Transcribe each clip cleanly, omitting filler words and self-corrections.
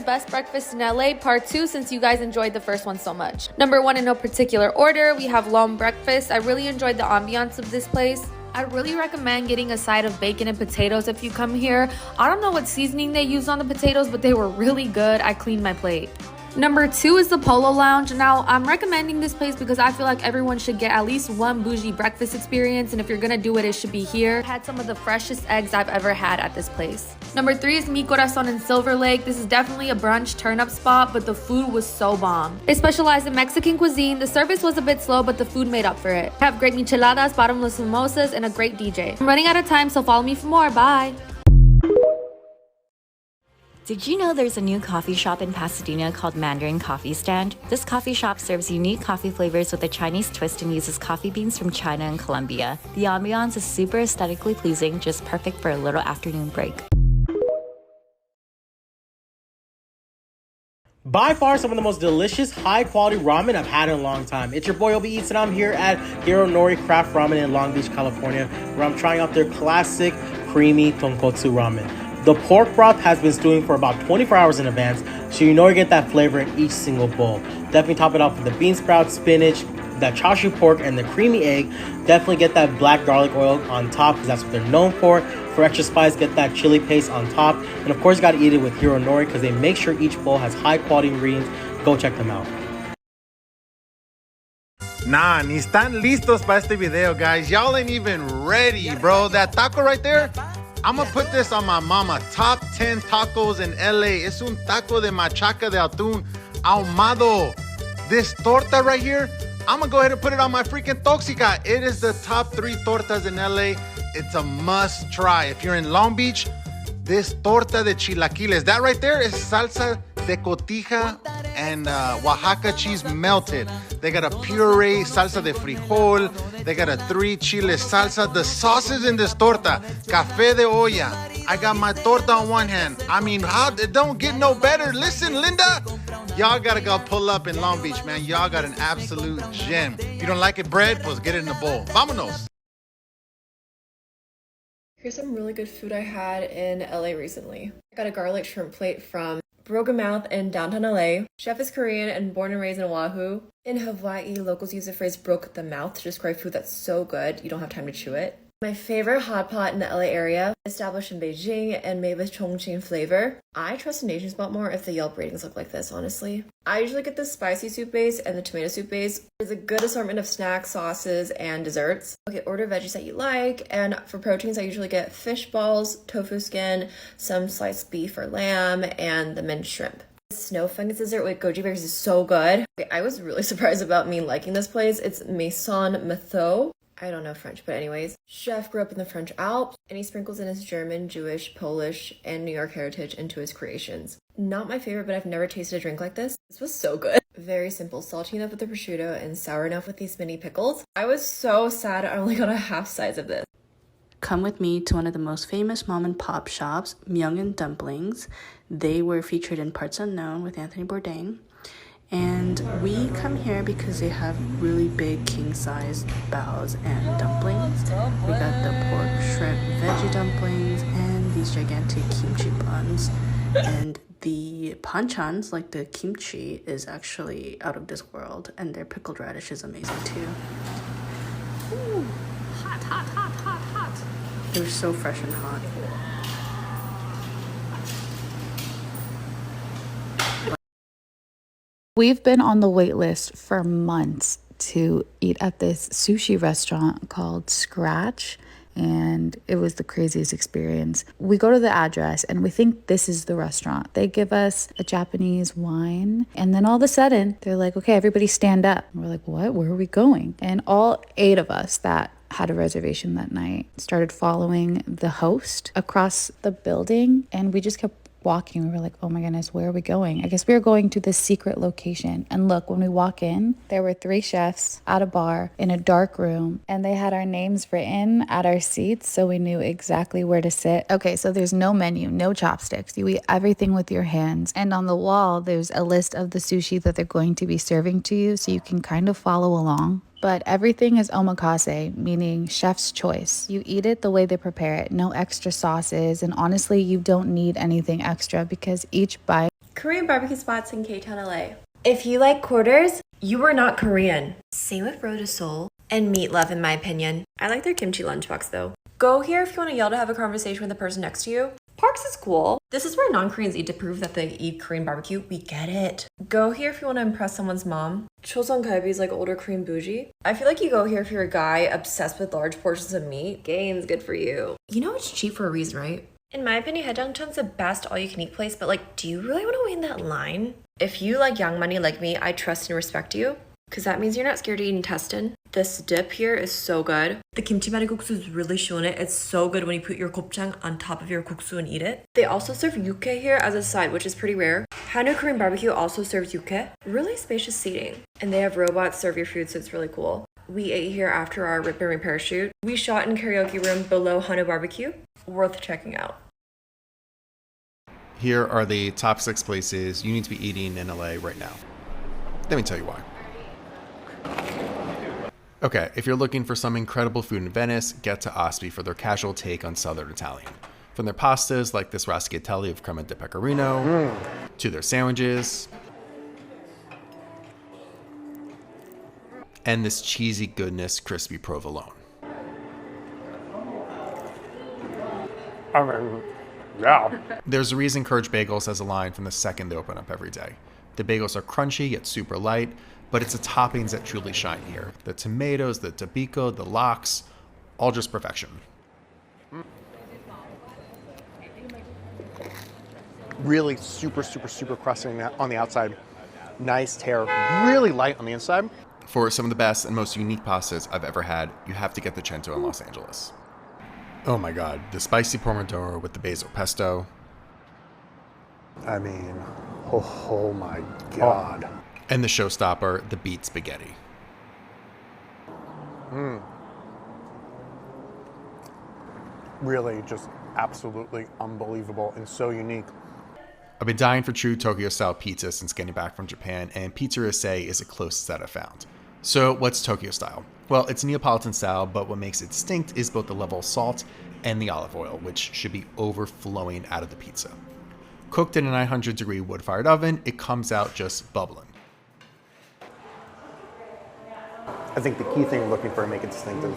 best breakfast in LA part 2 since you guys enjoyed the first one so much. Number 1 in no particular order, we have Loam breakfast. I really enjoyed the ambiance of this place. I really recommend getting a side of bacon and potatoes if you come here. I don't know what seasoning they used on the potatoes, but they were really good. I cleaned my plate. Number 2 is the Polo Lounge. Now, I'm recommending this place because I feel like everyone should get at least one bougie breakfast experience, and if you're gonna do it, it should be here. I had some of the freshest eggs I've ever had at this place. Number 3 is Mi Corazon in Silver Lake. This is definitely a brunch turn-up spot, but the food was so bomb. They specialize in Mexican cuisine. The service was a bit slow, but the food made up for it. They have great micheladas, bottomless mimosas, and a great DJ. I'm running out of time, so follow me for more. Bye! Did you know there's a new coffee shop in Pasadena called Mandarin Coffee Stand? This coffee shop serves unique coffee flavors with a Chinese twist and uses coffee beans from China and Colombia. The ambiance is super aesthetically pleasing, just perfect for a little afternoon break. By far some of the most delicious, high-quality ramen I've had in a long time. It's your boy Obi Eats, and I'm here at HiroNori Craft Ramen in Long Beach, California, where I'm trying out their classic creamy tonkotsu ramen. The pork broth has been stewing for about 24 hours in advance, so you know you get that flavor in each single bowl. Definitely top it off with the bean sprouts, spinach, that chashu pork, and the creamy egg. Definitely get that black garlic oil on top because that's what they're known for. For extra spice, get that chili paste on top. And of course, you gotta eat it with HiroNori because they make sure each bowl has high quality ingredients. Go check them out. Nah, ni están listos para este video, guys. Y'all ain't even ready, bro. That taco right there, I'm gonna put this on my mama. Top 10 tacos in LA. Es un taco de machaca de atún ahumado. This torta right here, I'm gonna go ahead and put it on my freaking toxica. It is the top 3 tortas in LA. It's a must try. If you're in Long Beach, this torta de chilaquiles, that right there is salsa de cotija and Oaxaca cheese melted. They got a puree salsa de frijol. They got a 3 chile salsa. The sauces in this torta, café de olla. I got my torta on one hand. I mean, how it don't get no better. Listen, Linda, y'all gotta go pull up in Long Beach, man. Y'all got an absolute gem. If you don't like it bread, pues get it in the bowl. Vámonos. Here's some really good food I had in LA recently. I got a garlic shrimp plate from Broken Mouth in downtown LA. Chef is Korean and born and raised in Oahu. In Hawaii, locals use the phrase broke the mouth to describe food that's so good you don't have time to chew it. My favorite hot pot in the LA area, established in Beijing and made with Chongqing flavor. I trust an Asian spot more if the Yelp ratings look like this, honestly. I usually get the spicy soup base and the tomato soup base. There's a good assortment of snacks, sauces, and desserts. Okay, order veggies that you like, and for proteins I usually get fish balls, tofu skin, some sliced beef or lamb, and the minced shrimp. Snow fungus dessert with goji berries is so good. Okay, I was really surprised about me liking this place. It's Maison Matho. I don't know French, but anyways. Chef grew up in the French Alps, and he sprinkles in his German, Jewish, Polish, and New York heritage into his creations. Not my favorite, but I've never tasted a drink like this. This was so good. Very simple, salty enough with the prosciutto and sour enough with these mini pickles. I was so sad I only got a half size of this. Come with me to one of the most famous mom and pop shops, Myungin Dumplings. They were featured in Parts Unknown with Anthony Bourdain. And we come here because they have really big king-size baos and dumplings. We got the pork, shrimp, veggie dumplings, and these gigantic kimchi buns. And the panchans, like the kimchi, is actually out of this world. And their pickled radish is amazing too. Ooh, hot, hot, hot, hot, hot. They're so fresh and hot. We've been on the wait list for months to eat at this sushi restaurant called Scratch, and it was the craziest experience. We go to the address and we think this is the restaurant. They give us a Japanese wine, and then all of a sudden they're like, okay, everybody stand up. And we're like, what? Where are we going? And all 8 of us that had a reservation that night started following the host across the building, and we just kept walking. We were like, oh my goodness, where are we going? I guess we were going to this secret location. And look, when we walk in, there were 3 chefs at a bar in a dark room, and they had our names written at our seats, so we knew exactly where to sit. Okay, so there's no menu, no chopsticks. You eat everything with your hands. And on the wall, there's a list of the sushi that they're going to be serving to you, so you can kind of follow along. But everything is omakase, meaning chef's choice. You eat it the way they prepare it, no extra sauces, and honestly, you don't need anything extra because each bite Korean barbecue spots in K-Town, LA. If you like quarters, you are not Korean. Same with Road to Seoul and Meatloaf, in my opinion. I like their kimchi lunchbox though. Go here if you want to yell to have a conversation with the person next to you. Parks is cool. This is where non-Koreans eat to prove that they eat Korean barbecue. We get it. Go here if you want to impress someone's mom. Choseon Galbi is like older Korean bougie. I feel like you go here if you're a guy obsessed with large portions of meat. Gains, good for you. You know it's cheap for a reason, right? In my opinion, Haejangcheon's the best all-you-can-eat place, but like, do you really want to wait in that line? If you like young money like me, I trust and respect you, because that means you're not scared to eat intestine. This dip here is so good. The kimchi mariguksu is really 시원해. It's so good when you put your gopchang on top of your guksu and eat it. They also serve yukke here as a side, which is pretty rare. Hanu Korean barbecue also serves yukke. Really spacious seating. And they have robots serve your food, so it's really cool. We ate here after our Rip and Repair shoot. We shot in karaoke room below Hanu Barbecue. Worth checking out. Here are the top 6 places you need to be eating in LA right now. Let me tell you why. Okay, if you're looking for some incredible food in Venice, get to Ospi for their casual take on Southern Italian. From their pastas like this rascatelli of crema di pecorino, to their sandwiches, and this cheesy goodness, crispy provolone. I mean, yeah. There's a reason Courage Bagels has a line from the second they open up every day. The bagels are crunchy yet super light, but it's the toppings that truly shine here. The tomatoes, the tzatziki, the lox, all just perfection. Really super crusty on the outside. Nice tear, really light on the inside. For some of the best and most unique pastas I've ever had, you have to get the Cento in Los Angeles. Oh my god, the spicy pomodoro with the basil pesto. I mean, oh my god. And the showstopper, the beet spaghetti. Really just absolutely unbelievable and so unique. I've been dying for true Tokyo-style pizza since getting back from Japan, and Pizzeria Say is the closest that I've found. So what's Tokyo style? Well, it's Neapolitan style, but what makes it distinct is both the level of salt and the olive oil, which should be overflowing out of the pizza. Cooked in a 900-degree wood-fired oven, it comes out just bubbling. I think the key thing we're looking for to make it distinctive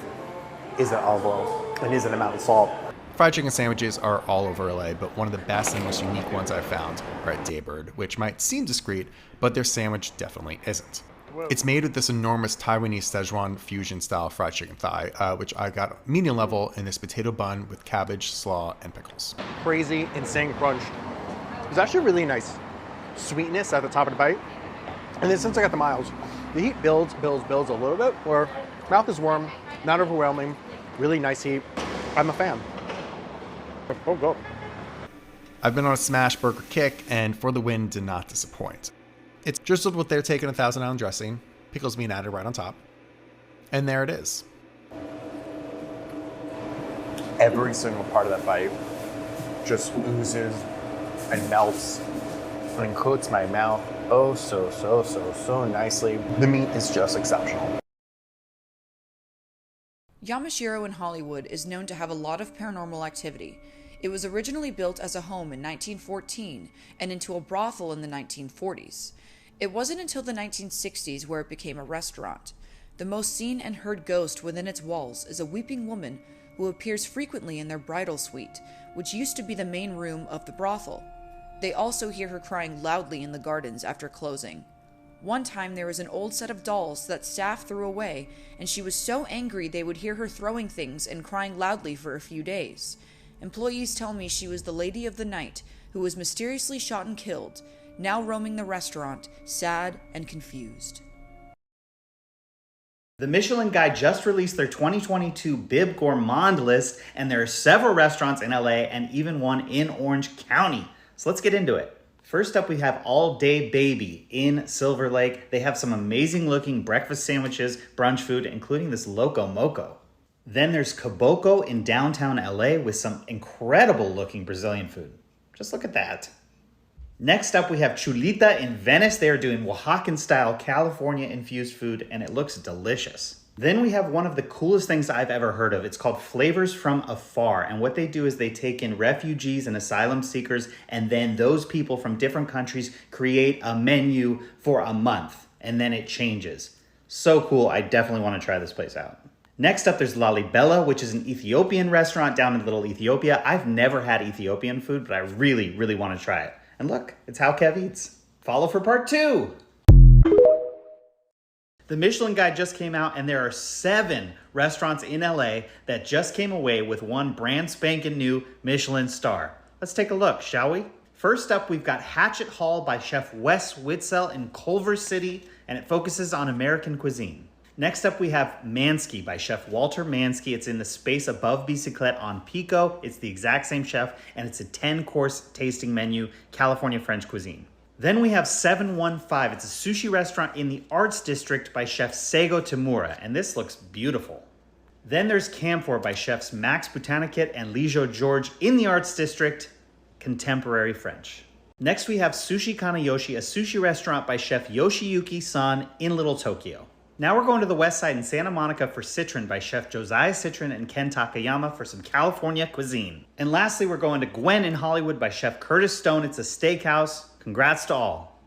is the olive oil and is the amount of salt. Fried chicken sandwiches are all over LA, but one of the best and most unique ones I've found are at Daybird, which might seem discreet, but their sandwich definitely isn't. It's made with this enormous Taiwanese Szechuan fusion-style fried chicken thigh, which I got medium level in this potato bun with cabbage, slaw, and pickles. Crazy, insane crunch. There's actually a really nice sweetness at the top of the bite. And then since I got the miles, the heat builds a little bit, where mouth is warm, not overwhelming, really nice heat. I'm a fan. Oh, go. I've been on a smash burger kick, and For the Win did not disappoint. It's drizzled with their take on 1,000 Island dressing, pickles being added right on top. And there it is. Every single part of that bite just oozes and melts and coats my mouth so nicely. The meat is just exceptional. Yamashiro in Hollywood is known to have a lot of paranormal activity. It was originally built as a home in 1914 and into a brothel in the 1940s. It wasn't until the 1960s where it became a restaurant. The most seen and heard ghost within its walls is a weeping woman who appears frequently in their bridal suite, which used to be the main room of the brothel. They also hear her crying loudly in the gardens after closing. One time there was an old set of dolls that staff threw away, and she was so angry they would hear her throwing things and crying loudly for a few days. Employees tell me she was the lady of the night who was mysteriously shot and killed, now roaming the restaurant, sad and confused. The Michelin Guide just released their 2022 Bib Gourmand list, and there are several restaurants in LA and even one in Orange County. So let's get into it. First up, we have All Day Baby in Silver Lake. They have some amazing looking breakfast sandwiches, brunch food, including this Loco Moco. Then there's Caboclo in downtown LA with some incredible looking Brazilian food. Just look at that. Next up, we have Chulita in Venice. They are doing Oaxacan style California infused food, and it looks delicious. Then we have one of the coolest things I've ever heard of. It's called Flavors from Afar. And what they do is they take in refugees and asylum seekers, and then those people from different countries create a menu for a month, and then it changes. So cool. I definitely want to try this place out. Next up, there's Lalibela, which is an Ethiopian restaurant down in Little Ethiopia. I've never had Ethiopian food, but I really, really want to try it. And look, it's how Kev eats. Follow for part 2. The Michelin Guide just came out, and there are 7 restaurants in LA that just came away with one brand spanking new Michelin star. Let's take a look, shall we? First up, we've got Hatchet Hall by Chef Wes Witzel in Culver City, and it focuses on American cuisine. Next up, we have Mansky by Chef Walter Mansky. It's in the space above Bicyclette on Pico. It's the exact same chef, and it's a 10-course tasting menu, California French cuisine. Then we have 715. It's a sushi restaurant in the Arts District by Chef Seigo Tamura, and this looks beautiful. Then there's Camphor by Chefs Max Botanicate and Lijo George in the Arts District, Contemporary French. Next we have Sushi Kanayoshi, a sushi restaurant by Chef Yoshiyuki San in Little Tokyo. Now we're going to the west side in Santa Monica for Citron by Chef Josiah Citron and Ken Takayama for some California cuisine. And lastly, we're going to Gwen in Hollywood by Chef Curtis Stone. It's a steakhouse. Congrats to all.